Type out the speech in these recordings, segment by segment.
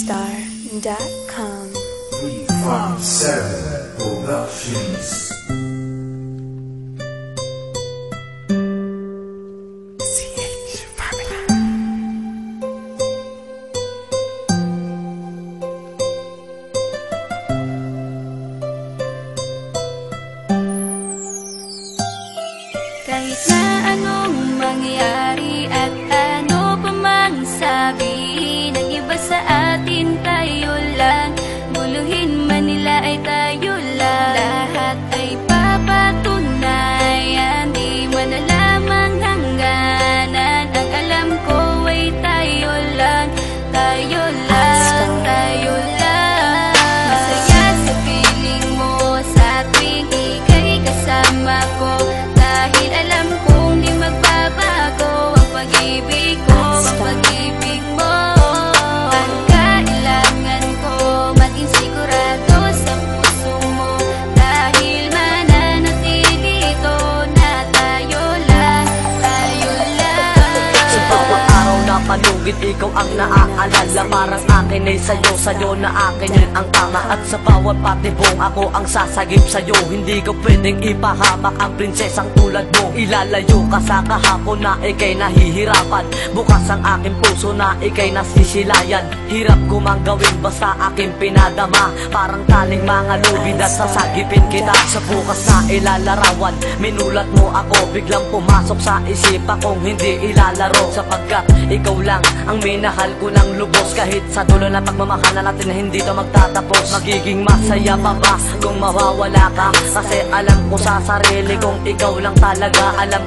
Lovedstar.com 357 Productions. Kahit na anong mangyari at ano pa mang sabihin ng iba sa atin, tayo lang. Guluhin man nila ay tayo lang. Lahat ay papatunayan, di man alamang hangganan. Ang alam ko ay tayo lang, tayo lang, tayo lang. Masaya sa piling mo sa tuwing ika'y kasama ko, dahil alam kong di magbabago ang pag-ibig ko, ang pag-ibig mo. Ang kailangan ko maging sigurado sa puso mo, dahil mananatili ito na tayo lang, tayo lang. Sa bawat araw na palugit, ikaw ang naaalala. Parang akin ay sa'yo, sa'yo na akin yun ang tama. At sa bawat patibong, ako ang sasagip sa'yo. Hindi ko pwedeng ipahamak ang prinsesang tulad mo. Ilalayo ka sa kahapon na ika'y nahihirapan. Bukas ang aking puso na ika'y nasisilayan. Hirap ko mang gawin basta aking pinadama. Parang taling mga lubid at sasagipin kita. Sa bukas na ilalarawan, minulat mo ako. Biglang pumasok sa isipa kong hindi ilalaro. Sapagkat ikaw lang ang minahal ko ng lubos. Kahit sa dulo na pagmamahalan natin na hindi to magtatapos. Magiging masaya pa ba kung mawawala ka? Kasi alam ko sa sarili kong ikaw lang talaga. Alam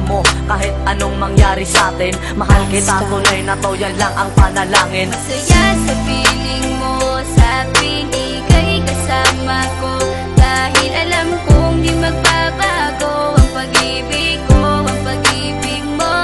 mo, kahit anong mangyari sa atin, mahal kita, tunay na to, yan lang ang panalangin. Masaya sa piling mo sa tuwing ika'y kasama ko, dahil alam kong di magbabago ang pag-ibig ko, ang pag-ibig mo.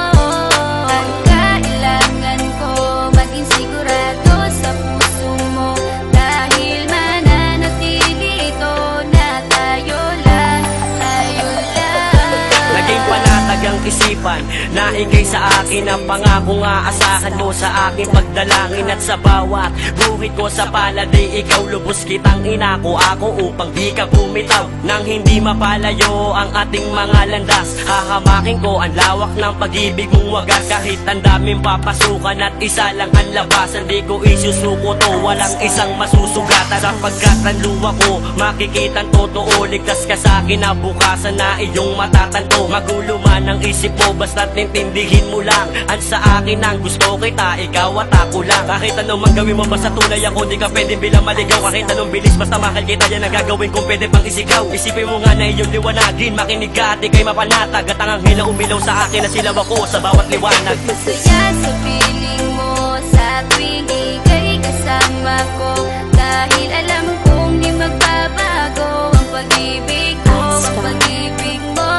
Ang kailangan ko maging sigurado sa puso mo, dahil mananatili ito na tayo lang, tayo lang. Naging panatag ang isipan na ikay sa akin ang pangako nga asahan mo sa aking pagdalangin. At sa bawat buhit ko sa palad ay ikaw lubos kitang inako ako upang di ka bumitaw. Nang hindi mapalayo ang ating mga landas, hahamakin ko ang lawak ng pag-ibig mong wagas. Kahit ang daming papasukan at isa lang ang labasan, di ko isusuko to, walang isang masusugatan. Sapagkat ang luwa ko makikitang totoo, ligtas ka sa akin na bukasan na iyong matatanto. Magulo man ang isip mo, basta't nintindihin mo lang ang sa akin ang gusto kita, ikaw at ako lang. Kahit anong mang gawin mo, basta tunay ako, di ka pwedeng bilang maligaw. Kahit anong bilis, basta mahal kita, yan ang gagawin kung pwede pang isigaw. Isipin mo nga na iyong liwanagin, makinig ka at ika'y mapanatag. At ang anghel na umilaw sa akin na silaw ako sa bawat liwanag. Masaya sa piling mo sa tuwing ika'y kasama ko, dahil alam kong di magbabago ang pag-ibig ko, ang pag-ibig mo.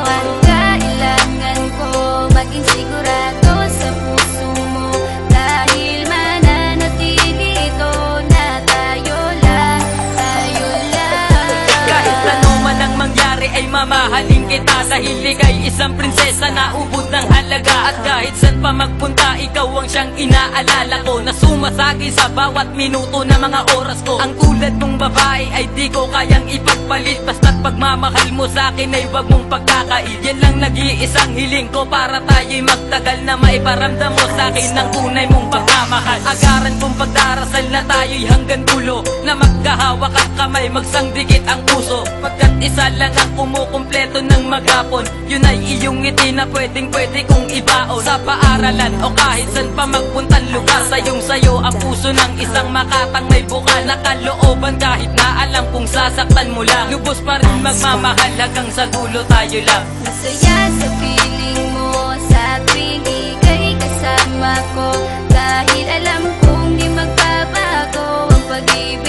Ang kailangan ko maging sigurado sa puso mo, dahil mananatili ito na tayo lang, tayo lang. Kahit ano man ang mangyari ay mamahalin kita, dahil ika'y isang prinsesa na ubod ng halaga. At kahit saan pa magpunta, ikaw ang siyang inaalala ko, na sumasagi sa bawat minuto na mga oras ko. Ang tulad mong babae ay di ko kayang ipagpalit, basta't pagmamahal mo sa akin ay wag mong pagkakait. Yan lang nag-iisang hiling ko para tayo'y magtagal, na maiparamdam mo sa akin ng tunay mong pagmamahal. Agaran kong pagdarasal na tayo'y hanggang dulo, na magkahawak ang kamay, magsangdikit ang puso. Pagkat isa lang ang kumukumpleto ng maghapon, yun ay iyong ngiti na pwedeng kong ibaon. Sa paaralan o kahit saan pa magpuntang lugar, sayong-sayo ang puso ng isang makatang may bukal na kalooban. Kahit na alam kung sasaktan mo lang, lubos pa rin magmamahal hanggang sa dulo tayo lang. Masaya sa piling mo sa tuwing ika'y kasama ko, dahil alam kong di magbabago ang pag-ibig